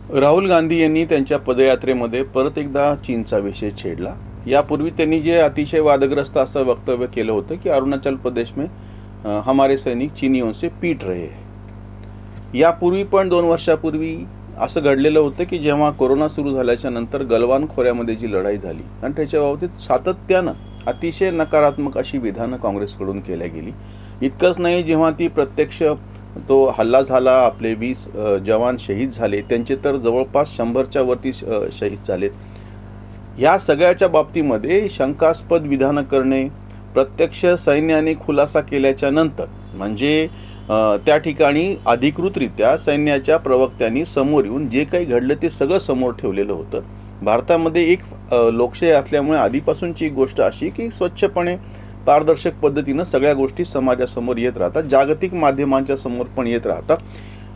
राहुल गांधी यांनी त्यांच्या पदयात्रेमध्ये परत एकदा चीनचा विषय छेडला। यापूर्वी त्यांनी जे अतिशय वादग्रस्त असं वक्तव्य केलं होतं की अरुणाचल प्रदेश में हमारे सैनिक चीनियों से पीट रहे हैं। यापूर्वी पण 2 वर्षापूर्वी असं घडलेलं होतं की जेव्हा कोरोना सुरू झाल्याच्या नंतर गलवान खोऱ्यामध्ये जी लढाई झाली आणि त्याच्या बाबतीत सातत्यानं अतिशय नकारात्मक अशी विधानं काँग्रेसकडून केल्या गेली। इतकंच नाही, जेव्हा ती प्रत्यक्ष तो हल्ला झाला, आपले 20 जवान शहीद झाले, त्यांचे तर जवळपास 100च्या वरती शहीद झालेत। या सगळ्याच्या बाबतीमध्ये शंकास्पद विधानं करणे, प्रत्यक्ष सैन्याने खुलासा केल्याच्या नंतर म्हणजे त्या ठिकाणी अधिकृतरित्या सैन्याच्या प्रवक्त्यांनी समोर येऊन जे काही घडलं ते सगळं समोर ठेवलेलं होतं। भारतामध्ये एक लोकशाही असल्यामुळे आधीपासूनची गोष्ट अशी की स्वच्छपणे पारदर्शक पद्धतीनं सगळ्या गोष्टी समाजासमोर येत राहतात, जागतिक माध्यमांच्या समोर पण येत राहतात।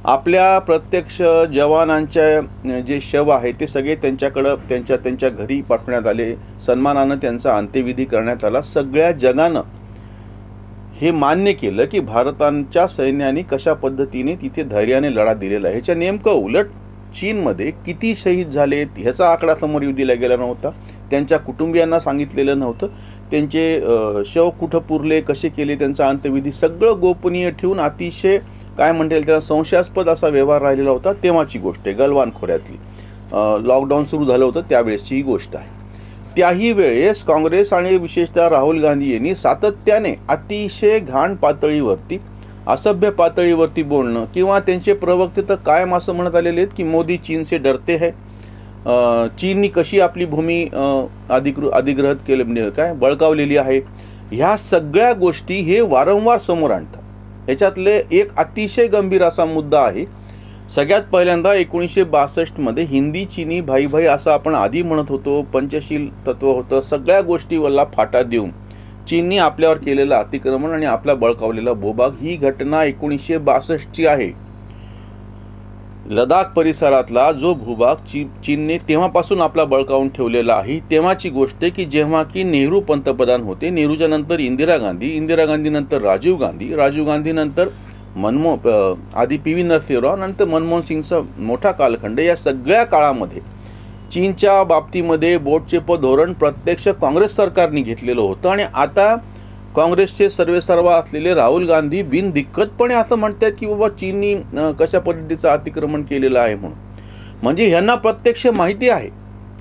आपल्या प्रत्यक्ष जवानांच्या जे शव आहे ते सगळे त्यांच्याकडं त्यांच्या घरी पाठवण्यात आले, सन्मानानं त्यांचा अंत्यविधी करण्यात आला। सगळ्या जगानं हे मान्य केलं की भारताच्या सैन्याने कशा पद्धतीने तिथे धैर्याने लढा दिलेला आहे। ह्याच्या नेमकं उलट चीनमध्ये किती शहीद झालेत ह्याचा आकडा समोर येऊ दिला गेला नव्हता, त्यांच्या कुटुंबियांना सांगितलेलं नव्हतं, त्यांचे शव कुठं पुरले, कसे केले, त्यांचा अंत्यविधी सगळं गोपनीय ठेवून अतिशय काय म्हणता येईल त्याला संशयास्पद असा व्यवहार राहिलेला होता। तेव्हाची गोष्ट आहे, गलवान खोऱ्यातली लॉकडाऊन सुरू झालं होतं त्यावेळेसची ही गोष्ट आहे। त्याही वेळेस काँग्रेस आणि विशेषतः राहुल गांधी यांनी सातत्याने अतिशय घाण पातळीवरती, असभ्य पातळीवरती बोलणं किंवा त्यांचे प्रवक्ते तर कायम असं म्हणत आलेले आहेत की मोदी चीन से डरते है, चीननी कशी आपली भूमी अधिग्रहित केली म्हणजे काय बळकावलेली आहे। ह्या सगळ्या गोष्टी हे वारंवार समोर आणतात। ह्याच्यातले एक अतिशय गंभीर असा मुद्दा आहे। सगळ्यात पहिल्यांदा 1962 हिंदी चीनी भाई भाई असं आपण आधी म्हणत होतो, पंचशील तत्व होतं, सगळ्या गोष्टीवरला फाटा देऊन चीननी आपल्यावर केलेलं अतिक्रमण आणि आपला बळकावलेला भूभाग, ही घटना 1962ची आहे। लडाख परिसरातला जो भूभाग चीनने तेव्हापासून आपला बळकावून ठेवलेला आहे, तेव्हाची गोष्ट आहे की जेव्हा की नेहरू पंतप्रधान होते, नेहरूच्या नंतर इंदिरा गांधी, इंदिरा गांधी नंतर राजीव गांधी, राजीव गांधी नंतर आधी PV नरसिंहराव, नंतर मनमोहन सिंगचा मोठा कालखंड। या सगळ्या काळामध्ये चीनच्या बाबतीमध्ये बोटचे धोरण प्रत्यक्ष काँग्रेस सरकारने घेतलेलं होतं आणि आता काँग्रेसचे सर्वेसर्वा असलेले राहुल गांधी बिनदिक्कतपणे असं म्हणतात की बाबा चीननी कशा पद्धतीचं अतिक्रमण केलेलं आहे म्हणून। म्हणजे ह्यांना प्रत्यक्ष माहिती आहे।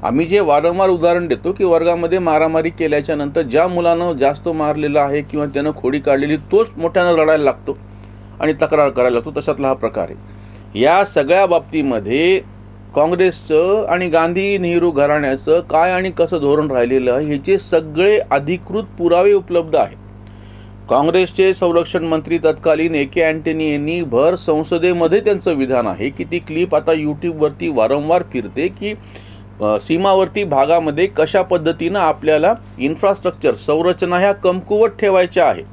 आम्ही जे वारंवार उदाहरण देतो की वर्गामध्ये मारामारी केल्याच्या नंतर ज्या मुलानं जास्त मारलेलं आहे किंवा त्यानं खोडी काढलेली तोच मोठ्यानं लढायला लागतो आणि तक्रार करायला लागतो, तशातला हा प्रकार आहे। या सगळ्या बाबतीमध्ये काँग्रेसचं आणि गांधी नेहरू घराण्याचं काय आणि कसं धोरण राहिलेलं आहे ह्याचे सगळे अधिकृत पुरावे उपलब्ध आहेत। काँग्रेसचे संरक्षण मंत्री तत्कालीन AK अँटनी यांनी भर संसदेमध्ये त्यांचं विधान आहे की ती क्लिप आता यूट्यूबवरती वारंवार फिरते की सीमावर्ती भागामध्ये कशा पद्धतीनं आपल्याला इन्फ्रास्ट्रक्चर संरचना ह्या कमकुवत ठेवायच्या आहे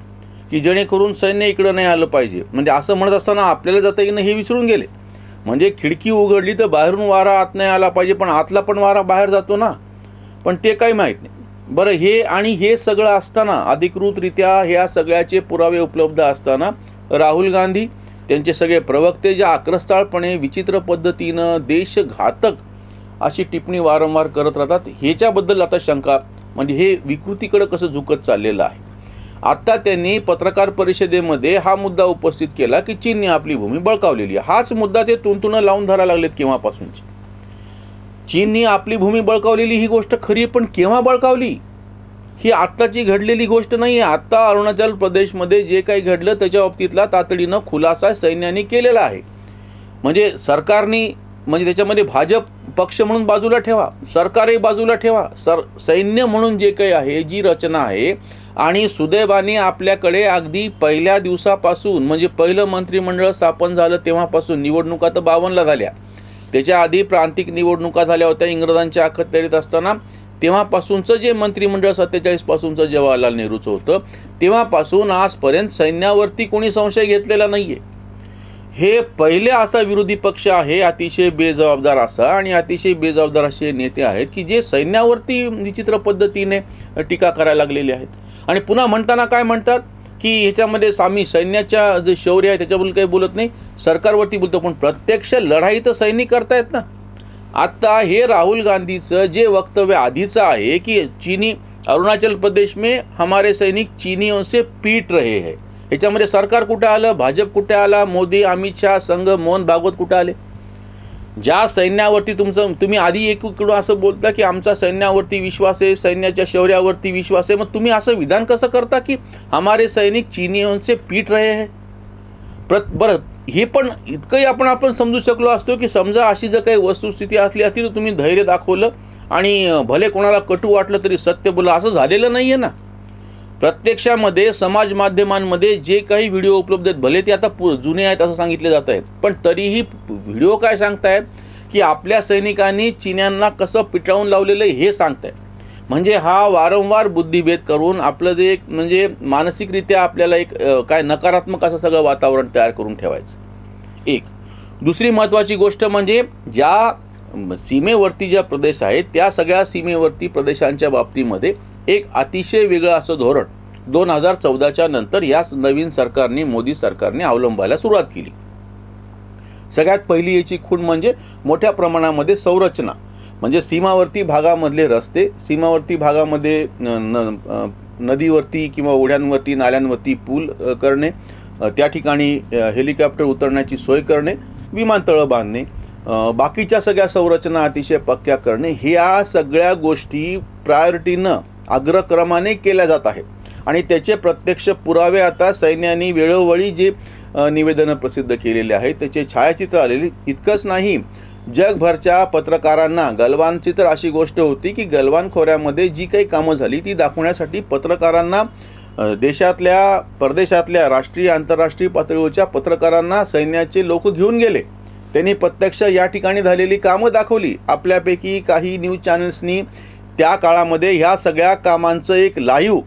की जेणेकरून सैन्य इकडं नाही आलं पाहिजे। म्हणजे असं म्हणत असताना आपल्याला जाता येणं हे विसरून गेले। म्हणजे खिडकी उघडली तर बाहेरून वारा आत नाही आला पाहिजे, पण आतला पण वारा बाहेर जातो ना, पण ते काही माहीत नाही। बरं, हे सगळं असताना अधिकृतरित्या ह्या सगळ्याचे पुरावे उपलब्ध असताना राहुल गांधी त्यांचे सगळे प्रवक्ते ज्या आक्रस्ताळपणे विचित्र पद्धतीनं देशघातक अशी टिप्पणी वारंवार करत राहतात, ह्याच्याबद्दल आता शंका म्हणजे हे विकृतीकडे कसं झुकत चाललेलं आहे। आता त्यांनी पत्रकार परिषदेमध्ये हा मुद्दा उपस्थित केला की चीनने आपली भूमी बळकावलेली आहे। हाच मुद्दा ते तुंतुणं लावून धरायला लागलेत केव्हापासूनची। चीनने आपली भूमी बळकावलेली ही गोष्ट खरी, पण केव्हा बळकावली ही आत्ताची घडलेली गोष्ट नाही आहे। आत्ता अरुणाचल प्रदेशमध्ये जे काही घडलं त्याच्या बाबतीतला तातडीनं खुलासा सैन्याने केलेला आहे। म्हणजे सरकारने म्हणजे त्याच्यामध्ये भाजप पक्ष म्हणून बाजूला ठेवा, सरकारही बाजूला ठेवा, सैन्य म्हणून जे काही आहे जी रचना आहे आणि सुदैवाने आपल्याकडे अगदी पहिल्या दिवसापासून म्हणजे पहिलं मंत्रिमंडळ स्थापन झालं तेव्हापासून, निवडणुका तर 52ला झाल्या, त्याच्या आधी प्रांतिक निवडणुका झाल्या होत्या इंग्रजांच्या अखत्यारीत असताना, तेव्हापासूनचं जे मंत्रिमंडळ 47 पासूनचं जवाहरलाल नेहरूचं होतं तेव्हापासून आजपर्यंत सैन्यावरती कोणी संशय घेतलेला नाही आहे। हे पहिले असा विरोधी पक्ष आहे अतिशय बेजबाबदार असा आणि अतिशय बेजबाबदार असे नेते आहेत की जे सैन्यावरती विचित्र पद्धतीने टीका करायला लागलेले आहेत। आणि पुन्हा म्हणताना काय म्हणतात की ह्याच्यामध्ये आम्ही सैन्याच्या जे शौर्य आहे त्याच्याबद्दल काही बोलत नाही, सरकारवरती बोलतो, पण प्रत्यक्ष लढाई तर सैनिक करतायत ना। आता हे राहुल गांधीचं जे वक्तव्य आधीचं आहे की चीनी अरुणाचल प्रदेश में हमारे सैनिक चीनियों से पीट रहे हैं, ह्याच्यामध्ये सरकार कुठं आलं, भाजप कुठे आला, मोदी, अमित शाह, संघ, मोहन भागवत कुठं आले? ज्या सैन्यावरती तुम्ही आधी एकीकडून असं बोलता की आमचा सैन्यावरती विश्वास आहे, सैन्याच्या शौर्यावरती विश्वास आहे, मग तुम्ही असं विधान कसं करता की हमारे सैनिक चीनियों से पीट रहे हैं? बरं, हे पण इतकंही आपण समजू शकलो असतो की समजा अशी जर काही वस्तुस्थिती असली असती तर तुम्ही धैर्य दाखवलं आणि भले कोणाला कटू वाटलं तरी सत्य बोला. असं झालेलं नाही आहे ना. प्रत्यक्षामध्ये समाज माध्यमांमध्ये जे काही व्हिडिओ उपलब्ध आहेत, भले ते आता जुने आहेत असं सांगितले जात आहे, पण तरीही व्हिडिओ काय सांगतायत की आपल्या सैनिकांनी चीन्यांना कसं पिटाळून लावलेलं आहे हे सांगतायत. म्हणजे हा वारंवार बुद्धिभेद करून आपलं जे एक म्हणजे मानसिकरित्या आपल्याला एक काय नकारात्मक असं सगळं वातावरण तयार करून ठेवायचं. एक दुसरी महत्त्वाची गोष्ट म्हणजे ज्या सीमेवरती ज्या प्रदेश आहेत त्या सगळ्या सीमेवरती प्रदेशांच्या बाबतीमध्ये एक अतिशय वेगळं असं धोरण 2014च्या नंतर या नवीन सरकारने, मोदी सरकारने अवलंबायला सुरुवात केली. सगळ्यात पहिली याची खूण म्हणजे मोठ्या प्रमाणामध्ये संरचना, म्हणजे सीमावर्ती भागामधले रस्ते, सीमावर्ती भागामध्ये नदीवरती किंवा ओढ्यांवरती, नाल्यांवरती पूल करणे, त्या ठिकाणी हेलिकॉप्टर उतरण्याची सोय करणे, विमानतळं बांधणे, बाकीच्या सगळ्या संरचना अतिशय पक्क्या करणे, ह्या सगळ्या गोष्टी प्रायोरिटीनं अग्रक्रमाने केल्या जात आहेत. आणि त्याचे प्रत्यक्ष पुरावे आता सैन्याने वेळोवेळी जे निवेदनं प्रसिद्ध केलेले आहेत त्याचे छायाचित्र आलेली. इतकंच नाही, जगभरच्या पत्रकारांना गलवानची तर अशी गोष्ट होती की गलवान खोऱ्यामध्ये जी काही कामं झाली ती दाखवण्यासाठी पत्रकारांना, देशातल्या परदेशातल्या राष्ट्रीय आंतरराष्ट्रीय पातळीवरच्या पत्रकारांना सैन्याचे लोक घेऊन गेले. त्यांनी प्रत्यक्ष या ठिकाणी झालेली कामं दाखवली. आपल्यापैकी काही न्यूज चॅनल्सनी त्या काळामध्ये ह्या सगळ्या कामांचं एक लाईव्ह,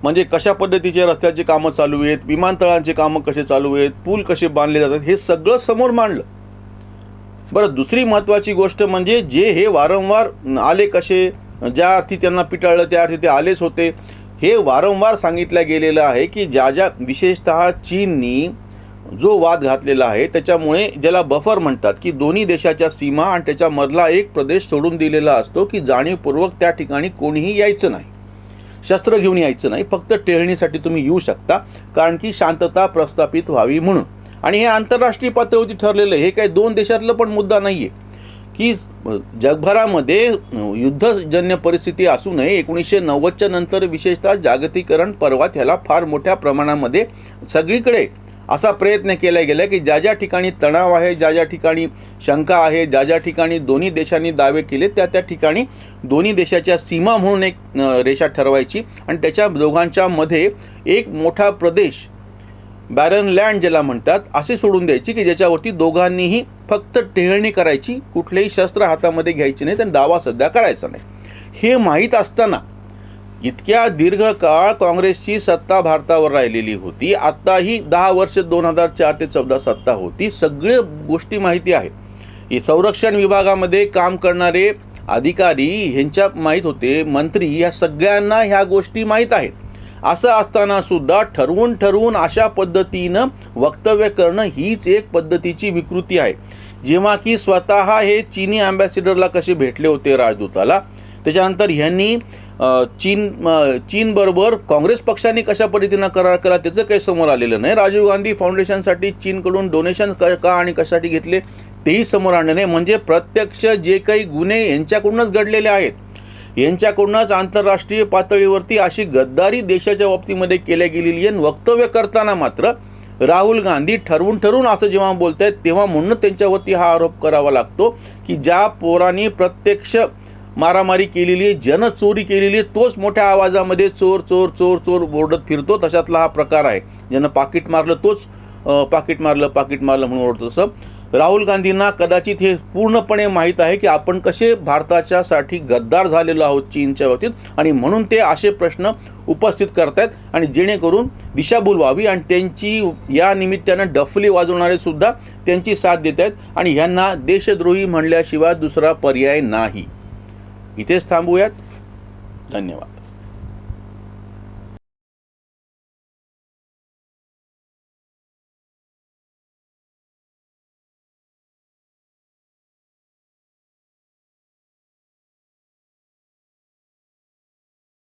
म्हणजे कशा पद्धतीचे रस्त्याचे कामं चालू आहेत, विमानतळांचे कामं कसे चालू आहेत, पूल कसे बांधले जातात, हे सगळं समोर मांडलं. बरं, दुसरी महत्त्वाची गोष्ट म्हणजे जे हे वारंवार आले कसे, ज्या अर्थी त्यांना पिटाळलं त्या अर्थी ते आलेच होते, हे वारंवार सांगितलं गेलेलं आहे की ज्या विशेषतः चीननी जो वाद घातलेला आहे त्याच्यामुळे ज्याला बफर म्हणतात की दोन्ही देशाच्या सीमा आणि त्याच्यामधला एक प्रदेश सोडून दिलेला असतो की जाणीवपूर्वक त्या ठिकाणी कोणीही यायचं नाही, शस्त्र घेऊन यायचं नाही, फक्त टेहळणीसाठी तुम्ही येऊ शकता, कारण की शांतता प्रस्थापित व्हावी म्हणून. आणि हे आंतरराष्ट्रीय पातळीवरती ठरलेलं आहे. हे काही दोन देशातलं पण मुद्दा नाही आहे की जगभरामध्ये युद्धजन्य परिस्थिती असू नये. 1990च्या नंतर विशेषतः जागतिकीकरण पर्वात ह्याला फार मोठ्या प्रमाणामध्ये सगळीकडे असा प्रयत्न केला गेला की ज्या ज्या ठिकाणी तणाव आहे, ज्या ज्या ठिकाणी शंका आहे, ज्या ज्या ठिकाणी दोन्ही देशांनी दावे केले त्या त्या ठिकाणी दोन्ही देशाच्या सीमा म्हणून एक रेषा ठरवायची आणि त्याच्या दोघांच्या मध्ये एक मोठा प्रदेश, बॅरन लँड ज्याला म्हणतात, असे सोडून द्यायची की ज्याच्यावरती दोघांनीही फक्त टेहळणी करायची, कुठलेही शस्त्र हातामध्ये घ्यायचे नाही, आणि दावा सध्या करायचा नाही. हे माहीत असताना इतक्या दीर्घकाळ काँग्रेसची सत्ता भारतावर राहिलेली होती. आत्ताही 10 वर्ष 2004 ते 14 सत्ता होती. सगळे गोष्टी माहिती आहे. हे संरक्षण विभागामध्ये काम करणारे अधिकारी ह्यांच्या माहीत होते, मंत्री, या सगळ्यांना ह्या गोष्टी माहीत आहेत. असं असताना सुद्धा ठरवून अशा पद्धतीनं वक्तव्य करणं हीच एक पद्धतीची विकृती आहे. जेव्हा की स्वतः हे चीनी ॲम्बॅसिडरला कसे भेटले होते, राजदूताला, त्याच्यानंतर ह्यांनी चीनबरोबर काँग्रेस पक्षाने कशा पद्धतीनं करार केला त्याचं काही समोर आलेलं नाही. राजीव गांधी फाउंडेशनसाठी चीनकडून डोनेशन का आणि कशासाठी घेतले तेही समोर आणलं नाही. म्हणजे प्रत्यक्ष जे काही गुन्हे यांच्याकडूनच घडलेले आहेत, यांच्याकडूनच आंतरराष्ट्रीय पातळीवरती अशी गद्दारी देशाच्या बाबतीमध्ये केल्या गेलेली आहे. वक्तव्य करताना मात्र राहुल गांधी ठरवून असं जेव्हा बोलत आहेत तेव्हा म्हणून त्यांच्यावरती हा आरोप करावा लागतो की ज्या पोरांनी प्रत्यक्ष मारामारी केलेली आहे, जनचोरी केलेली आहे, तोच मोठ्या आवाजामध्ये चोर चोर चोर चोर बोर्डत फिरतो. तशातला हा प्रकार आहे. ज्यानं पाकिट मारलं तोच पाकिट मारलं म्हणून ओरडतो. तसं राहुल गांधींना कदाचित हे पूर्णपणे माहीत आहे की आपण कसे भारताच्यासाठी गद्दार झालेलो आहोत चीनच्या बाबतीत, आणि म्हणून ते असे प्रश्न उपस्थित करतायत आणि जेणेकरून दिशाभूल व्हावी. आणि त्यांची या निमित्तानं डफली वाजवणारे सुद्धा त्यांची साथ देत आहेत आणि ह्यांना देशद्रोही म्हणल्याशिवाय दुसरा पर्याय नाही. इथेच थांबूयात. धन्यवाद.